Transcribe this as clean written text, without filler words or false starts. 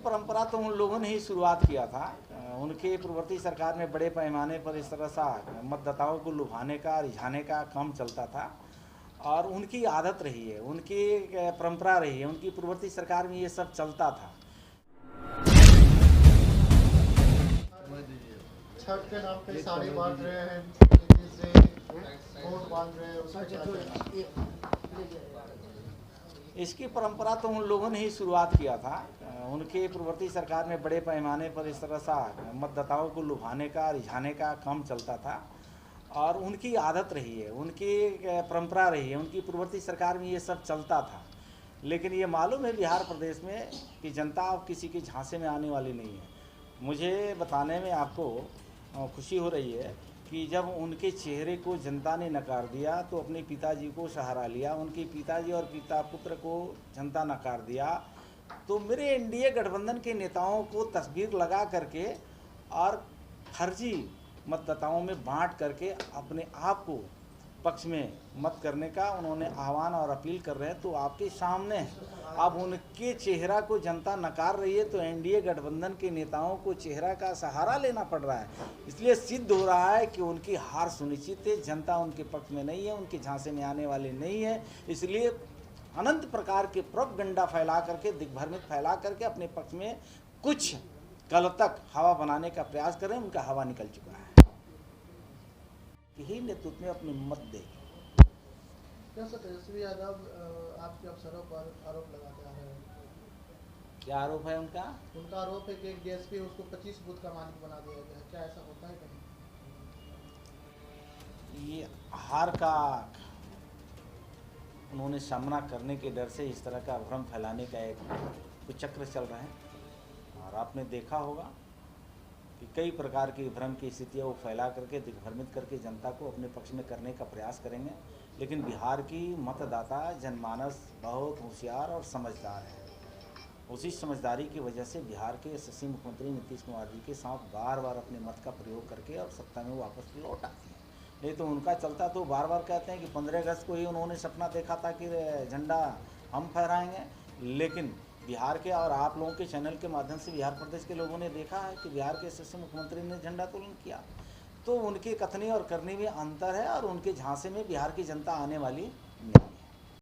परंपरा तो उन लोगों ने ही शुरुआत किया था। उनके पूर्ववर्ती सरकार में बड़े पैमाने पर इस तरह सा मतदाताओं को लुभाने का रिझाने का काम चलता था और उनकी आदत रही है, उनकी परंपरा रही है, उनकी पूर्ववर्ती सरकार में ये सब चलता था। छठ के नाम पे साड़ी बांट रहे हैं, से वोट बांट रहे हैं, इसकी परंपरा तो उन लोगों ने ही शुरुआत किया था। उनके पूर्ववर्ती सरकार में बड़े पैमाने पर इस तरह सा मतदाताओं को लुभाने का रिझाने का काम चलता था और उनकी आदत रही है, उनकी परंपरा रही है, उनकी पूर्ववर्ती सरकार में ये सब चलता था। लेकिन ये मालूम है बिहार प्रदेश में कि जनता अब किसी के झांसे में आने वाली नहीं है। मुझे बताने में आपको खुशी हो रही है कि जब उनके चेहरे को जनता ने नकार दिया तो अपने पिताजी को सहारा लिया, उनके पिताजी और पिता पुत्र को जनता नकार दिया, तो मेरे एनडीए गठबंधन के नेताओं को तस्वीर लगा करके और फर्जी मतदाताओं में बांट करके अपने आप को पक्ष में मत करने का उन्होंने आह्वान और अपील कर रहे हैं। तो आपके सामने अब उनके चेहरा को जनता नकार रही है तो एनडीए गठबंधन के नेताओं को चेहरा का सहारा लेना पड़ रहा है। इसलिए सिद्ध हो रहा है कि उनकी हार सुनिश्चित है, जनता उनके पक्ष में नहीं है, उनके झांसे में आने वाले नहीं है। इसलिए अनंत प्रकार के प्रोपगंडा फैला करके, दिग्भ्रमित फैला करके अपने पक्ष में कुछ कल तक हवा बनाने का प्रयास करें, उनका हवा निकल चुका है। ही नेतृत्व में अपने मत देगी। क्या तेजस्वी यादव आपके अफसरों पर आरोप लगाते आ रहे हैं? क्या आरोप है उनका? उनका आरोप है कि एक डीएसपी उसको 25 बूथ का मालिक बना दिया गया है। क्या ऐसा होता है कहीं? ये हार का उन्होंने सामना करने के डर से इस तरह का भ्रम फैलाने का एक कुचक्र चल रहा है और आपने देखा होगा कि कई प्रकार की भ्रम की स्थितियाँ वो फैला करके दिग्भ्रमित करके जनता को अपने पक्ष में करने का प्रयास करेंगे। लेकिन बिहार की मतदाता जनमानस बहुत होशियार और समझदार है। उसी समझदारी की वजह से बिहार के यशस्वी मुख्यमंत्री नीतीश कुमार जी के साथ बार बार अपने मत का प्रयोग करके और सत्ता में वापस लौट आते हैं। नहीं तो उनका चलता तो बार बार कहते हैं कि 15 अगस्त को ही उन्होंने सपना देखा था कि झंडा हम फहराएंगे। लेकिन बिहार के और आप लोगों के चैनल के माध्यम से बिहार प्रदेश के लोगों ने देखा है कि बिहार के यशस्वी मुख्यमंत्री ने झंडोत्तोलन किया। तो उनके कथनी और करनी में अंतर है और उनके झांसे में बिहार की जनता आने वाली नहीं।